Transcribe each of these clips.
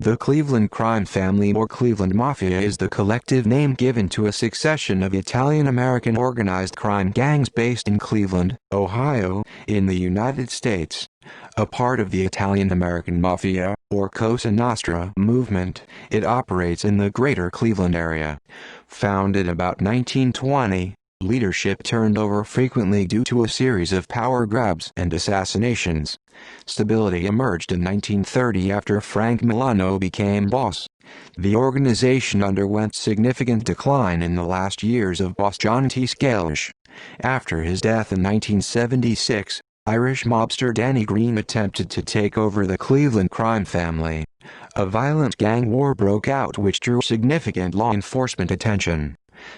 The Cleveland crime family or Cleveland Mafia is the collective name given to a succession of Italian-American organized crime gangs based in Cleveland, Ohio, in the United States. A part of the Italian-American Mafia, or Cosa Nostra movement, it operates in the greater Cleveland area. Founded about 1920, leadership turned over frequently due to a series of power grabs and assassinations. Stability emerged in 1930 after Frank Milano became boss. The organization underwent significant decline in the last years of boss John T. Scalish. After his death in 1976, Irish mobster Danny Green attempted to take over the Cleveland crime family. A violent gang war broke out which drew significant law enforcement attention.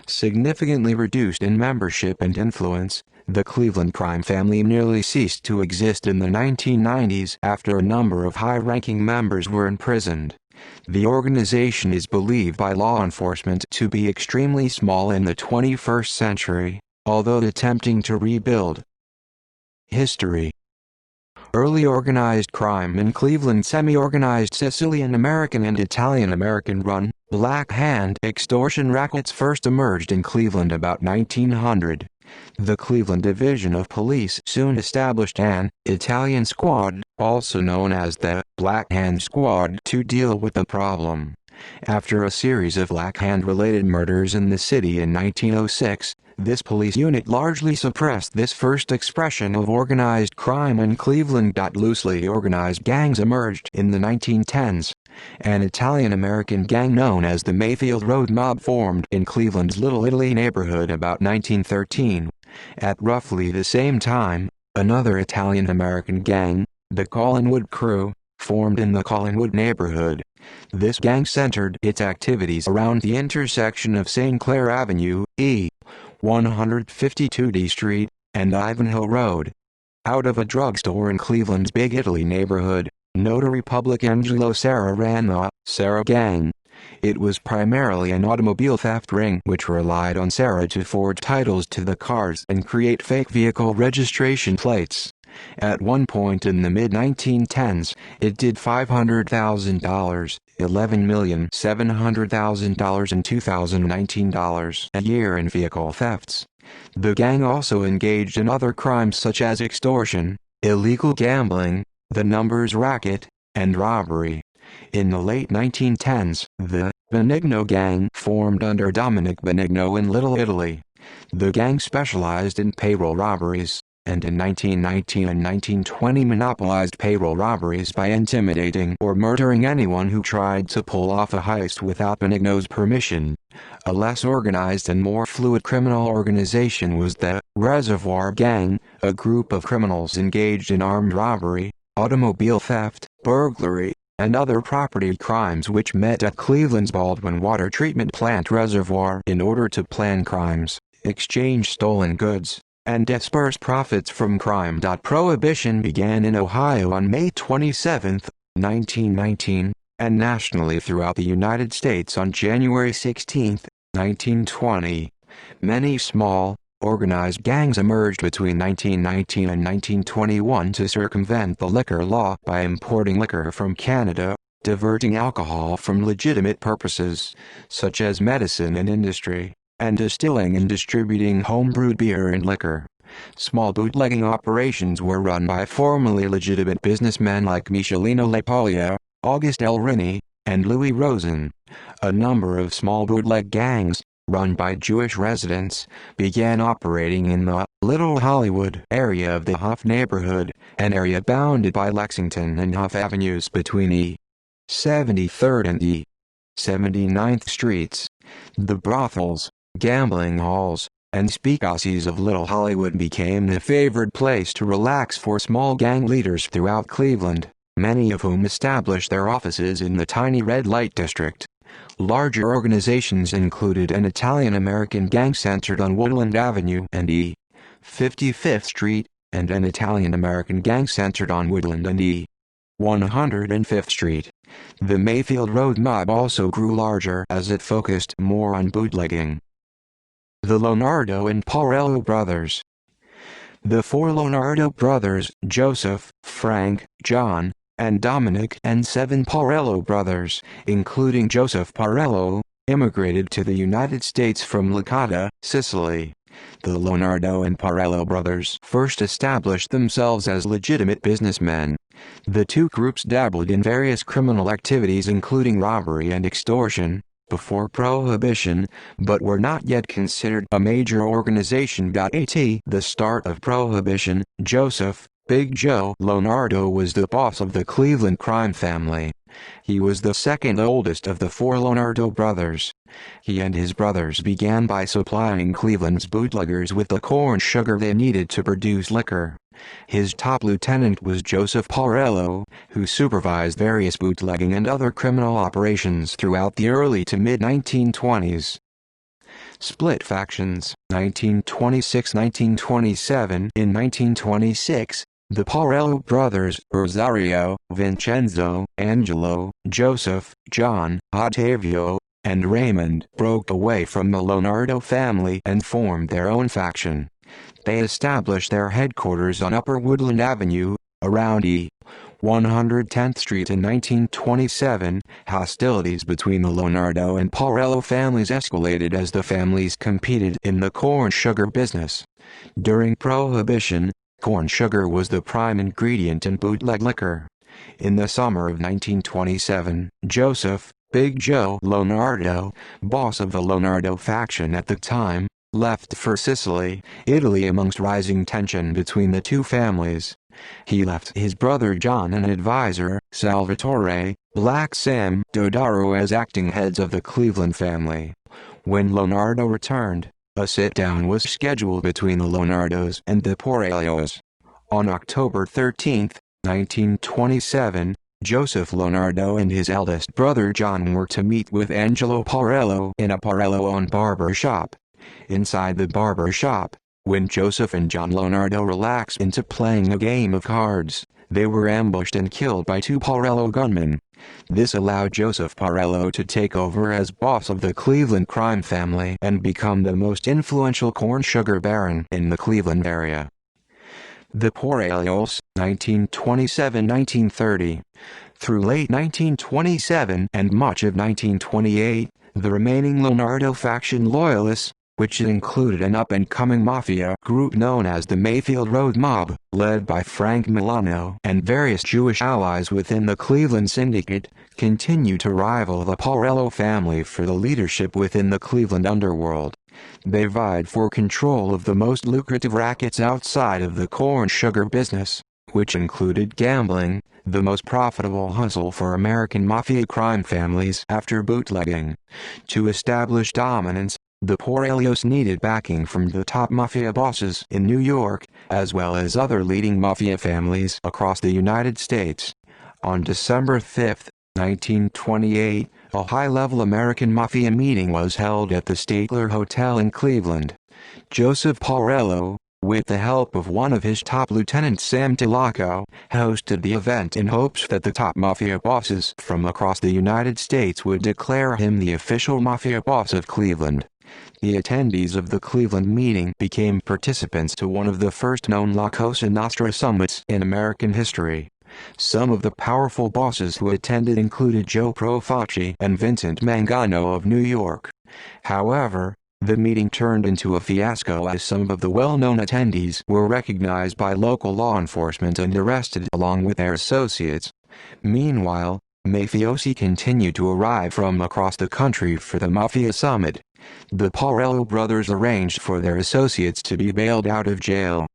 Significantly reduced in membership and influence, the Cleveland crime family nearly ceased to exist in the 1990s after a number of high-ranking members were imprisoned. The organization is believed by law enforcement to be extremely small in the 21st century, although attempting to rebuild. History. Early organized crime in Cleveland. Semi-organized Sicilian-American and Italian-American run, Black Hand extortion rackets first emerged in Cleveland about 1900. The Cleveland Division of Police soon established an Italian squad, also known as the Black Hand Squad, to deal with the problem. After a series of Black Hand-related murders in the city in 1906, this police unit largely suppressed this first expression of organized crime in Cleveland. Loosely organized gangs emerged in the 1910s. An Italian-American gang known as the Mayfield Road Mob formed in Cleveland's Little Italy neighborhood about 1913. At roughly the same time, another Italian-American gang, the Collinwood Crew, formed in the Collinwood neighborhood. This gang centered its activities around the intersection of St. Clair Avenue, E. 152 D Street, and Ivanhoe Road. Out of a drugstore in Cleveland's Big Italy neighborhood, notary public Angelo Serra ran the Serra Gang. It was primarily an automobile theft ring which relied on Serra to forge titles to the cars and create fake vehicle registration plates. At one point in the mid-1910s, it did $500,000, $11,700,000 and $2,019 a year in vehicle thefts. The gang also engaged in other crimes such as extortion, illegal gambling, the numbers racket, and robbery. In the late 1910s, the Benigno Gang formed under Dominic Benigno in Little Italy. The gang specialized in payroll robberies, and in 1919 and 1920 monopolized payroll robberies by intimidating or murdering anyone who tried to pull off a heist without Benigno's permission. A less organized and more fluid criminal organization was the Reservoir Gang, a group of criminals engaged in armed robbery, automobile theft, burglary, and other property crimes which met at Cleveland's Baldwin Water Treatment Plant Reservoir in order to plan crimes, exchange stolen goods, and disperse profits from crime. Prohibition began in Ohio on May 27, 1919, and nationally throughout the United States on January 16, 1920. Many small, organized gangs emerged between 1919 and 1921 to circumvent the liquor law by importing liquor from Canada, diverting alcohol from legitimate purposes, such as medicine and industry, and distilling and distributing homebrewed beer and liquor. Small bootlegging operations were run by formerly legitimate businessmen like Michelino Lapaglia, August L. Rini, and Louis Rosen. A number of small bootleg gangs, run by Jewish residents, began operating in the Little Hollywood area of the Huff neighborhood, an area bounded by Lexington and Huff Avenues between E. 73rd and E. 79th Streets. The brothels, gambling halls, and speakeasies of Little Hollywood became the favored place to relax for small gang leaders throughout Cleveland, many of whom established their offices in the tiny red light district. Larger organizations included an Italian-American gang centered on Woodland Avenue and E. 55th Street, and an Italian-American gang centered on Woodland and E. 105th Street. The Mayfield Road Mob also grew larger as it focused more on bootlegging. The Lonardo and Porrello brothers. The four Lonardo brothers, Joseph, Frank, John, and Dominic and 7 Porrello brothers, including Joseph Porrello, immigrated to the United States from Licata, Sicily. The Leonardo and Porrello brothers first established themselves as legitimate businessmen. The two groups dabbled in various criminal activities including robbery and extortion, before Prohibition, but were not yet considered a major organization. At the start of Prohibition, Joseph, Big Joe Leonardo was the boss of the Cleveland crime family. He was the second oldest of the 4 Leonardo brothers. He and his brothers began by supplying Cleveland's bootleggers with the corn sugar they needed to produce liquor. His top lieutenant was Joseph Porrello, who supervised various bootlegging and other criminal operations throughout the early to mid-1920s. Split factions, 1926–1927. In 1926, the Porrello brothers, Rosario, Vincenzo, Angelo, Joseph, John, Ottavio, and Raymond, broke away from the Leonardo family and formed their own faction. They established their headquarters on Upper Woodland Avenue, around E. 110th Street in 1927. Hostilities between the Leonardo and Porrello families escalated as the families competed in the corn sugar business. During Prohibition, corn sugar was the prime ingredient in bootleg liquor. In the summer of 1927, Joseph, Big Joe Leonardo, boss of the Leonardo faction at the time, left for Sicily, Italy amongst rising tension between the two families. He left his brother John and advisor, Salvatore, Black Sam Dodaro as acting heads of the Cleveland family. When Leonardo returned, a sit-down was scheduled between the Leonardos and the Porrellos. On October 13, 1927, Joseph Leonardo and his eldest brother John were to meet with Angelo Porrello in a Porrello-owned barber shop. Inside the barber shop, when Joseph and John Leonardo relaxed into playing a game of cards, they were ambushed and killed by 2 Porrello gunmen. This allowed Joseph Porrello to take over as boss of the Cleveland crime family and become the most influential corn sugar baron in the Cleveland area. The Porrellos, 1927–1930. Through late 1927 and much of 1928, the remaining Leonardo faction loyalists, which included an up-and-coming mafia group known as the Mayfield Road Mob, led by Frank Milano and various Jewish allies within the Cleveland Syndicate, continue to rival the Porrello family for the leadership within the Cleveland underworld. They vied for control of the most lucrative rackets outside of the corn sugar business, which included gambling, the most profitable hustle for American mafia crime families after bootlegging. To establish dominance, the Porrellos needed backing from the top mafia bosses in New York, as well as other leading mafia families across the United States. On December 5, 1928, a high-level American mafia meeting was held at the Statler Hotel in Cleveland. Joseph Porrello, with the help of one of his top lieutenants Sam Telaco, hosted the event in hopes that the top mafia bosses from across the United States would declare him the official mafia boss of Cleveland. The attendees of the Cleveland meeting became participants to one of the first known La Cosa Nostra summits in American history. Some of the powerful bosses who attended included Joe Profaci and Vincent Mangano of New York. However, the meeting turned into a fiasco as some of the well-known attendees were recognized by local law enforcement and arrested along with their associates. Meanwhile, mafiosi continued to arrive from across the country for the Mafia Summit. The Porrello brothers arranged for their associates to be bailed out of jail.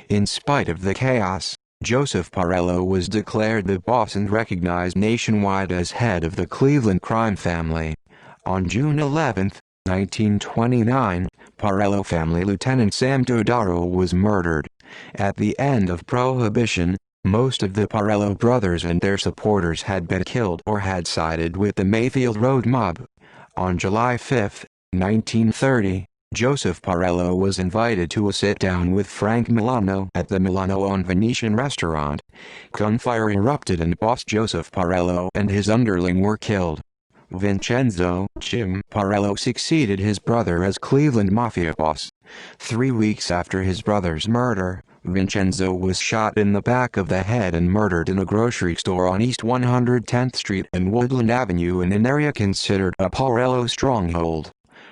In spite of the chaos, Joseph Porrello was declared the boss and recognized nationwide as head of the Cleveland crime family. On June 11, 1929, Porrello family Lieutenant Sam Dodaro was murdered. At the end of Prohibition, most of the Porrello brothers and their supporters had been killed or had sided with the Mayfield Road Mob. On July 5, 1930, Joseph Porrello was invited to a sit-down with Frank Milano at the Milano-owned Venetian restaurant. Gunfire erupted and boss Joseph Porrello and his underling were killed. Vincenzo Jim Porrello succeeded his brother as Cleveland Mafia boss. 3 weeks after his brother's murder, Vincenzo was shot in the back of the head and murdered in a grocery store on East 110th Street and Woodland Avenue in an area considered a Porrello stronghold.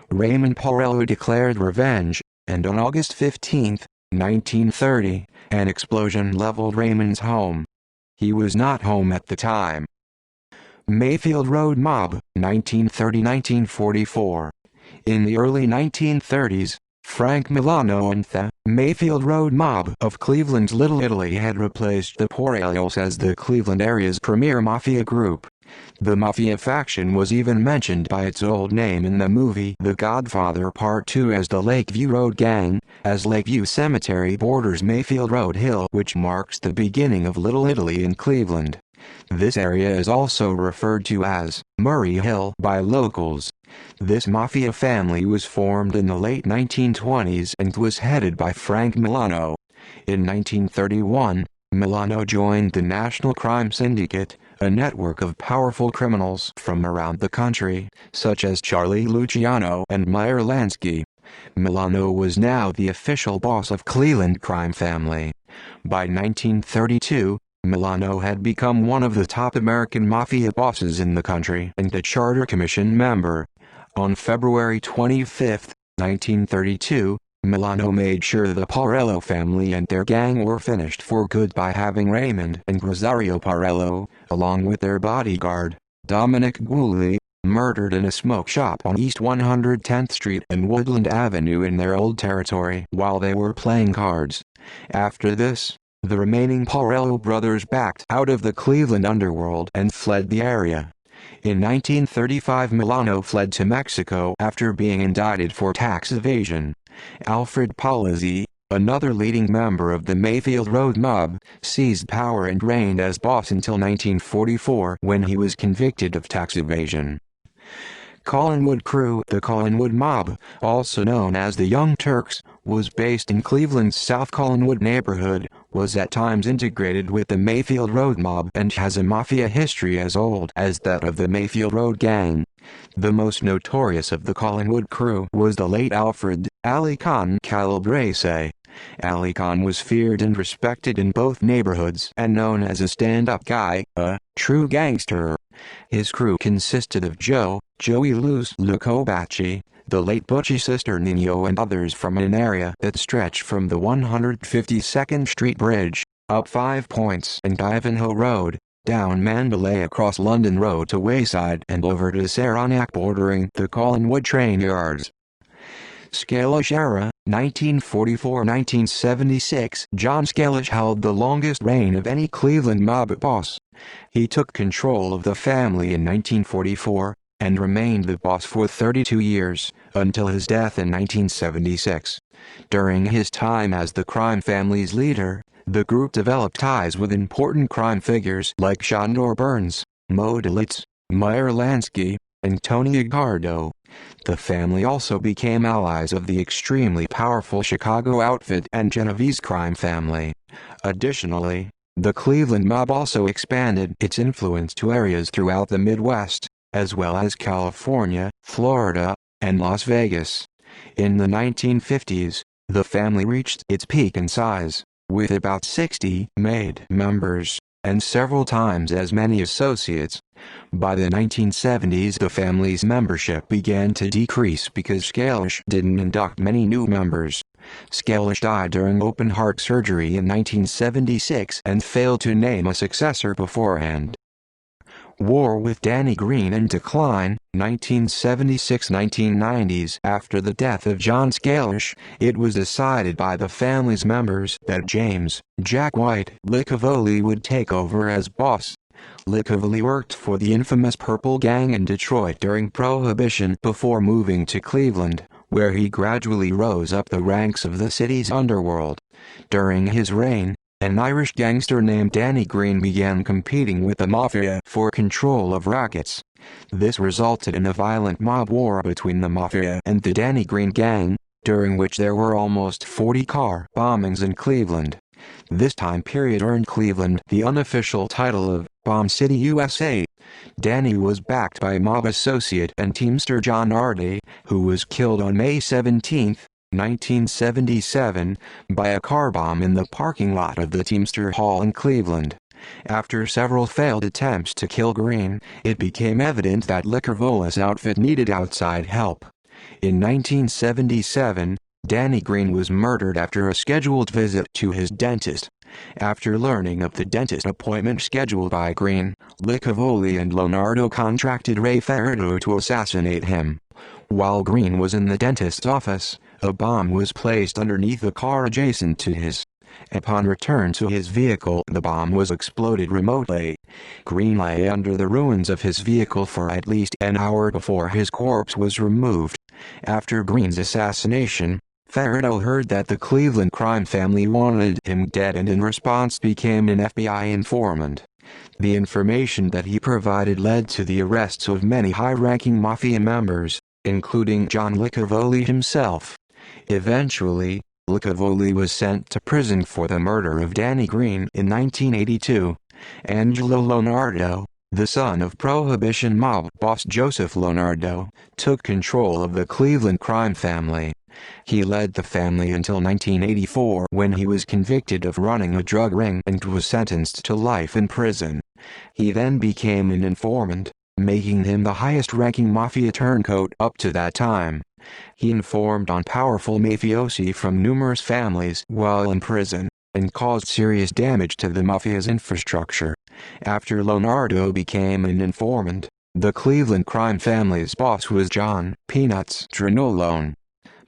Raymond Porrello declared revenge, and on August 15, 1930, an explosion leveled Raymond's home. He was not home at the time. Mayfield Road Mob, 1930–1944. In the early 1930s, Frank Milano and the Mayfield Road Mob of Cleveland's Little Italy had replaced the Porrellos as the Cleveland area's premier mafia group. The mafia faction was even mentioned by its old name in the movie The Godfather Part 2 as the Lakeview Road Gang, as Lakeview Cemetery borders Mayfield Road Hill, which marks the beginning of Little Italy in Cleveland. This area is also referred to as Murray Hill by locals. This mafia family was formed in the late 1920s and was headed by Frank Milano. In 1931, Milano joined the National Crime Syndicate, a network of powerful criminals from around the country, such as Charlie Luciano and Meyer Lansky. Milano was now the official boss of Cleveland crime family. By 1932, Milano had become one of the top American mafia bosses in the country and a Charter Commission member. On February 25, 1932, Milano made sure the Porrello family and their gang were finished for good by having Raymond and Rosario Porrello, along with their bodyguard, Dominic Guuli, murdered in a smoke shop on East 110th Street and Woodland Avenue in their old territory while they were playing cards. After this, the remaining Porrello brothers backed out of the Cleveland underworld and fled the area. In 1935, Milano fled to Mexico after being indicted for tax evasion. Alfred Polizzi, another leading member of the Mayfield Road Mob, seized power and reigned as boss until 1944 when he was convicted of tax evasion. Collinwood Crew. The Collinwood Mob, also known as the Young Turks, was based in Cleveland's South Collinwood neighborhood, was at times integrated with the Mayfield Road Mob and has a mafia history as old as that of the Mayfield Road Gang. The most notorious of the Collinwood Crew was the late Alfred Ali Khan Calabrese. Ali Khan was feared and respected in both neighborhoods and known as a stand-up guy, a true gangster. His crew consisted of Joey Luz Lucobacci, the late Butchie Sister Nino and others from an area that stretched from the 152nd Street Bridge, up 5 Points and Ivanhoe Road, down Mandalay across London Road to Wayside and over to Saranac bordering the Collinwood train yards. Scalish era, 1944–1976. John Scalish held the longest reign of any Cleveland mob boss. He took control of the family in 1944, and remained the boss for 32 years, until his death in 1976. During his time as the crime family's leader, the group developed ties with important crime figures like Shondor Burns, Mo Dalitz, Meyer Lansky, and Tony Agardo. The family also became allies of the extremely powerful Chicago outfit and Genovese crime family. Additionally, the Cleveland mob also expanded its influence to areas throughout the Midwest, as well as California, Florida, and Las Vegas. In the 1950s, the family reached its peak in size, with about 60 made members, and several times as many associates. By the 1970s, the family's membership began to decrease because Scalish didn't induct many new members. Scalish died during open-heart surgery in 1976 and failed to name a successor beforehand. War with Danny Green in decline, 1976–1990s. After the death of John Scalish, it was decided by the family's members that James "Jack White" Licavoli would take over as boss. Licavoli worked for the infamous Purple Gang in Detroit during Prohibition before moving to Cleveland, where he gradually rose up the ranks of the city's underworld. During his reign, an Irish gangster named Danny Green began competing with the mafia for control of rackets. This resulted in a violent mob war between the mafia and the Danny Green gang, during which there were almost 40 car bombings in Cleveland. This time period earned Cleveland the unofficial title of Bomb City, USA. Danny was backed by mob associate and teamster John Ardy, who was killed on May 17, 1977, by a car bomb in the parking lot of the Teamster Hall in Cleveland. After several failed attempts to kill Green, it became evident that Lickervola's outfit needed outside help. In 1977, Danny Green was murdered after a scheduled visit to his dentist. After learning of the dentist appointment scheduled by Green, Lickervola and Leonardo contracted Ray Ferraro to assassinate him. While Green was in the dentist's office, a bomb was placed underneath a car adjacent to his. Upon return to his vehicle, the bomb was exploded remotely. Green lay under the ruins of his vehicle for at least an hour before his corpse was removed. After Green's assassination, Ferraro heard that the Cleveland crime family wanted him dead and in response became an FBI informant. The information that he provided led to the arrests of many high-ranking mafia members, including John Lickervola himself. Eventually, Lickervola was sent to prison for the murder of Danny Green in 1982. Angelo Leonardo, the son of Prohibition mob boss Joseph Leonardo, took control of the Cleveland crime family. He led the family until 1984 when he was convicted of running a drug ring and was sentenced to life in prison. He then became an informant, making him the highest-ranking mafia turncoat up to that time. He informed on powerful mafiosi from numerous families while in prison, and caused serious damage to the mafia's infrastructure. After Leonardo became an informant, the Cleveland crime family's boss was John "Peanuts" Trinolone.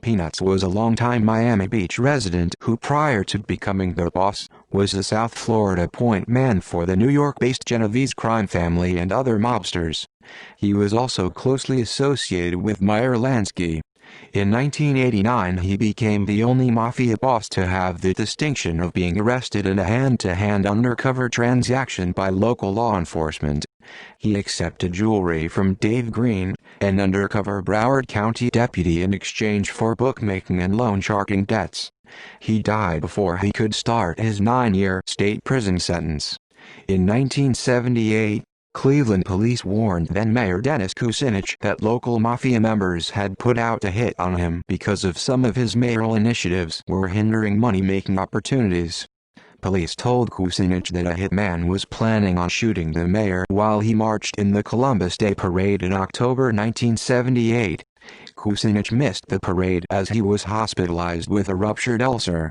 Peanuts was a longtime Miami Beach resident who, prior to becoming their boss, was a South Florida point man for the New York-based Genovese crime family and other mobsters. He was also closely associated with Meyer Lansky. In 1989 he became the only mafia boss to have the distinction of being arrested in a hand-to-hand undercover transaction by local law enforcement. He accepted jewelry from Dave Green, an undercover Broward County deputy, in exchange for bookmaking and loan sharking debts. He died before he could start his 9-year state prison sentence. In 1978, Cleveland police warned then-Mayor Dennis Kucinich that local mafia members had put out a hit on him because of some of his mayoral initiatives were hindering money-making opportunities. Police told Kucinich that a hitman was planning on shooting the mayor while he marched in the Columbus Day Parade in October 1978. Kucinich missed the parade as he was hospitalized with a ruptured ulcer.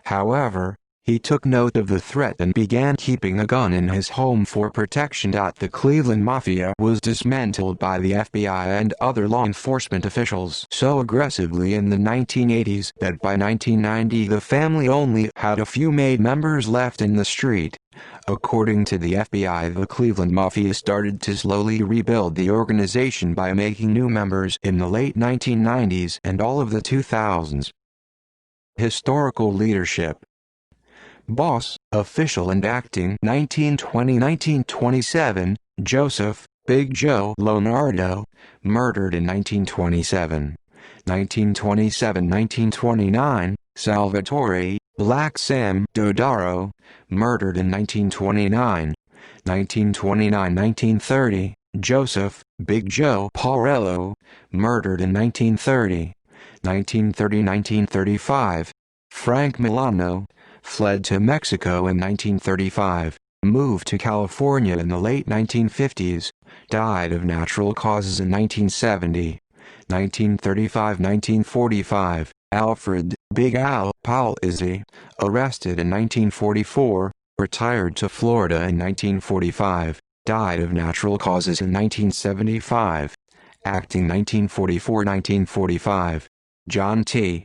However, he took note of the threat and began keeping a gun in his home for protection. The Cleveland Mafia was dismantled by the FBI and other law enforcement officials so aggressively in the 1980s that by 1990 the family only had a few made members left in the street. According to the FBI, the Cleveland Mafia started to slowly rebuild the organization by making new members in the late 1990s and all of the 2000s. Historical leadership. Boss, official and acting 1920–1927, Joseph, Big Joe Leonardo, murdered in 1927. 1927–1929, Salvatore, Black Sam Dodaro, murdered in 1929. 1929–1930, Joseph, Big Joe Porrello, murdered in 1930. 1930–1935, Frank Milano, fled to Mexico in 1935, moved to California in the late 1950s, died of natural causes in 1970. 1935–1945, Alfred, Big Al Powell Izzy, arrested in 1944, retired to Florida in 1945, died of natural causes in 1975. Acting 1944–1945, John T.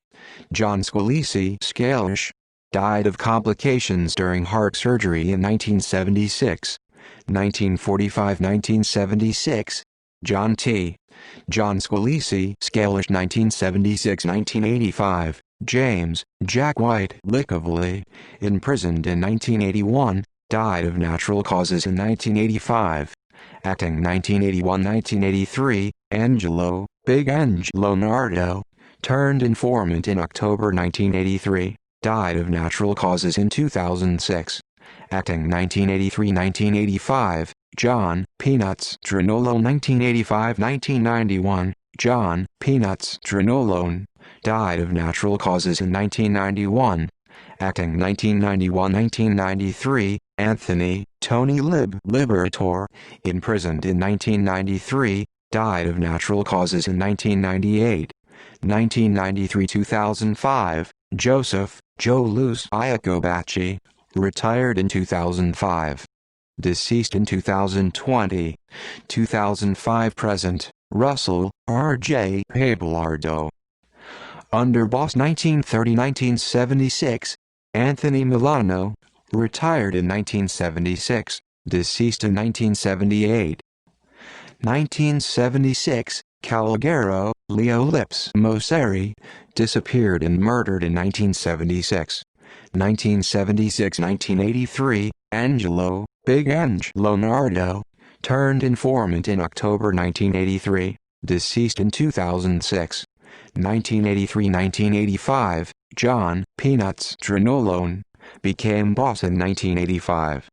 John Scalise, died of complications during heart surgery in 1976. 1945–1976, John T. John Scalise, 1976–1985, James Jack White Lickervola, imprisoned in 1981, died of natural causes in 1985. Acting 1981–1983, Angelo, Big Ang Leonardo, turned informant in October 1983, died of natural causes in 2006. Acting 1983–1985, John Peanuts Trinolo, 1985–1991, John Peanuts Trinolone, died of natural causes in 1991. Acting 1991-1993, Anthony Tony Liberator, imprisoned in 1993, died of natural causes in 1998. 1993-2005, Joseph Joe Luz Iacobachi, retired in 2005. Deceased in 2020. 2005 present, Russell R.J. Pabelardo. Underboss 1930-1976, Anthony Milano, retired in 1976, deceased in 1978. 1976, Calogero, Leo Lips Moseri, disappeared and murdered in 1976. 1976-1983, Angelo, Big Angelo Nardo, turned informant in October 1983, deceased in 2006. 1983-1985, John Peanuts Trinolone, became boss in 1985.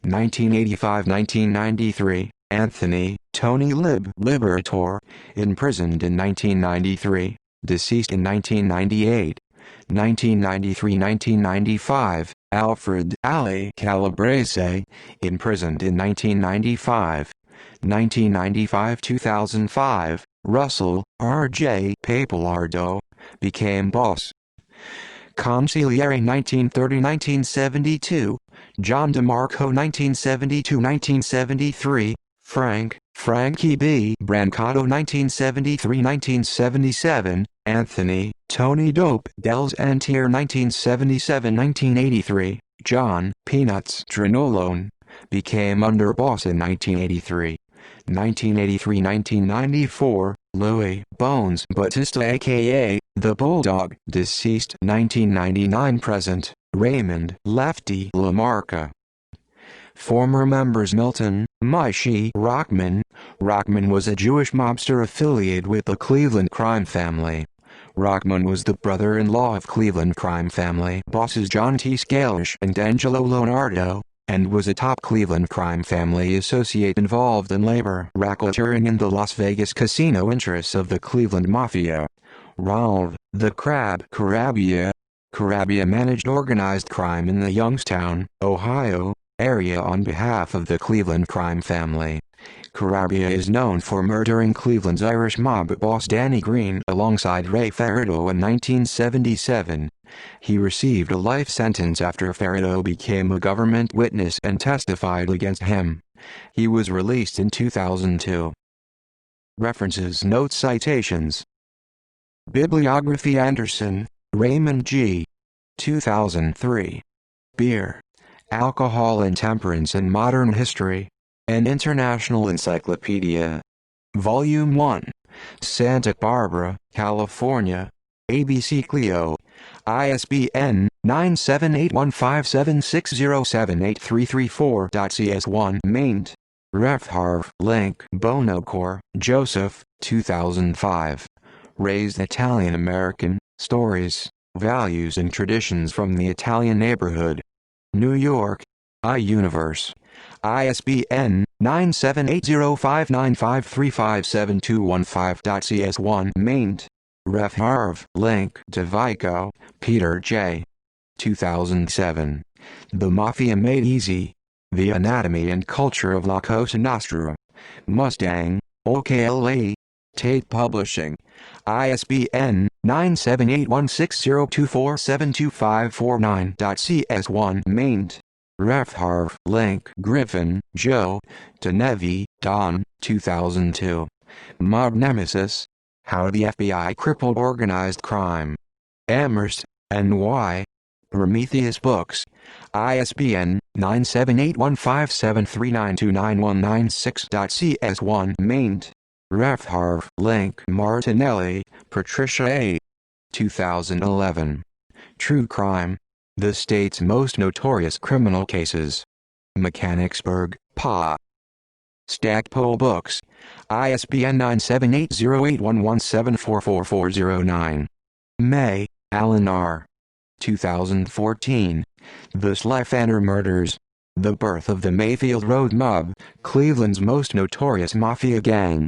1985-1993, Anthony Tony Liberator, imprisoned in 1993, deceased in 1998. 1993-1995, Alfred Ali Calabrese, imprisoned in 1995. 1995-2005, Russell R.J. Pabelardo, became boss. Consigliere 1930-1972, John DeMarco 1972-1973, Frankie B. Brancato 1973-1977, Anthony Tony Dope Dels Antier 1977-1983, John Peanuts Trinolone, became underboss in 1983. 1983-1994, Louis Bones Batista aka The Bulldog, deceased 1999-present, Raymond Lefty Lamarca. Former members Milton Moshe Rockman. Rockman was a Jewish mobster affiliated with the Cleveland crime family. Rockman was the brother-in-law of Cleveland crime family bosses John T. Scalish and Angelo Leonardo, and was a top Cleveland crime family associate involved in labor racketeering in the Las Vegas casino interests of the Cleveland mafia. Raoul the Crab Carabia managed organized crime in the Youngstown, Ohio, area on behalf of the Cleveland crime family. Carabia is known for murdering Cleveland's Irish mob boss Danny Green alongside Ray Ferrito in 1977. He received a life sentence after Ferrito became a government witness and testified against him. He was released in 2002. References, notes, citations. Bibliography: Anderson, Raymond G. 2003. Beer, Alcohol and Temperance in Modern History. An International Encyclopedia. Volume 1. Santa Barbara, California. ABC Clio. ISBN 9781576078334. Maint. Ref Harv. Link. Bonocor, Joseph, 2005. Raised Italian American, Stories, Values and Traditions from the Italian Neighborhood. New York, iUniverse. ISBN 9780595357215.cs1. Maint. Ref Harv. Link. DeVico, Peter J. 2007. The Mafia Made Easy. The Anatomy and Culture of La Cosa Nostra. Mustang, OKLA. Tate Publishing. ISBN 9781602472549.cs1. Maint. Ref Harv. Link. Griffin, Joe. Denevi, Don, 2002. Mob Nemesis. How the FBI Crippled Organized Crime. Amherst, N.Y. Prometheus Books. ISBN 9781573929196.cs1. Maint. Ref Harv. Link. Martinelli, Patricia A. 2011. True Crime. The State's Most Notorious Criminal Cases. Mechanicsburg, PA. Stackpole Books. ISBN 9780811744409. May, Alan R. 2014. The Schleifander Murders. The Birth of the Mayfield Road Mob, Cleveland's most notorious mafia gang.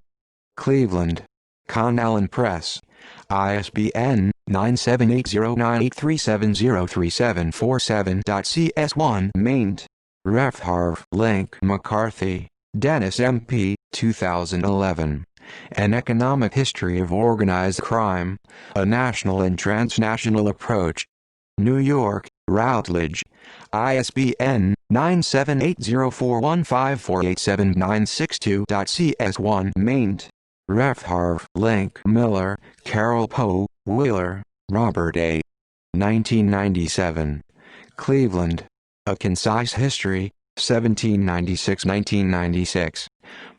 Cleveland. Con Allen Press. ISBN 9780983703747.cs1 maint. Ref Harv. Link McCarthy, Dennis M.P., 2011. An Economic History of Organized Crime, A National and Transnational Approach. New York, Routledge. ISBN 9780415487962.cs1 maint. Ref Harv. Link Miller, Carol Poe, Wheeler, Robert A. 1997. Cleveland. A Concise History, 1796–1996.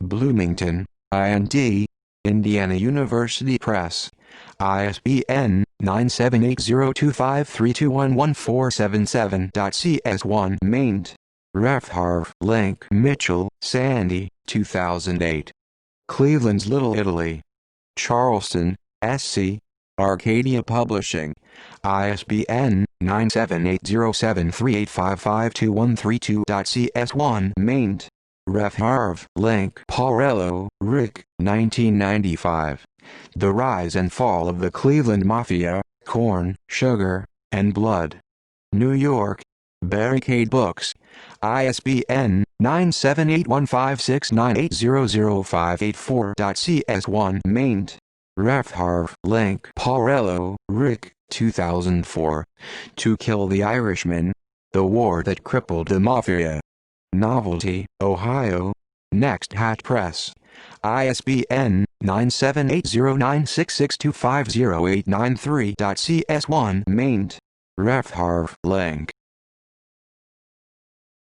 Bloomington, IND. Indiana University Press. ISBN 9780253211477.cs1 maint. Ref Harv. Link Mitchell, Sandy, 2008. Cleveland's Little Italy. Charleston, SC. Arcadia Publishing. ISBN 9780738552132.cs1 maint. Ref Harv. Link Porrello, Rick, 1995. The Rise and Fall of the Cleveland Mafia, Corn, Sugar, and Blood. New York, Barricade Books. ISBN 9781569800584.cs1 maint. Ref Harv. Link Porrello, Rick, 2004. To Kill the Irishman. The War That Crippled the Mafia. Novelty, Ohio. Next Hat Press. ISBN 9780966250893.cs1 maint. Ref Harv. Link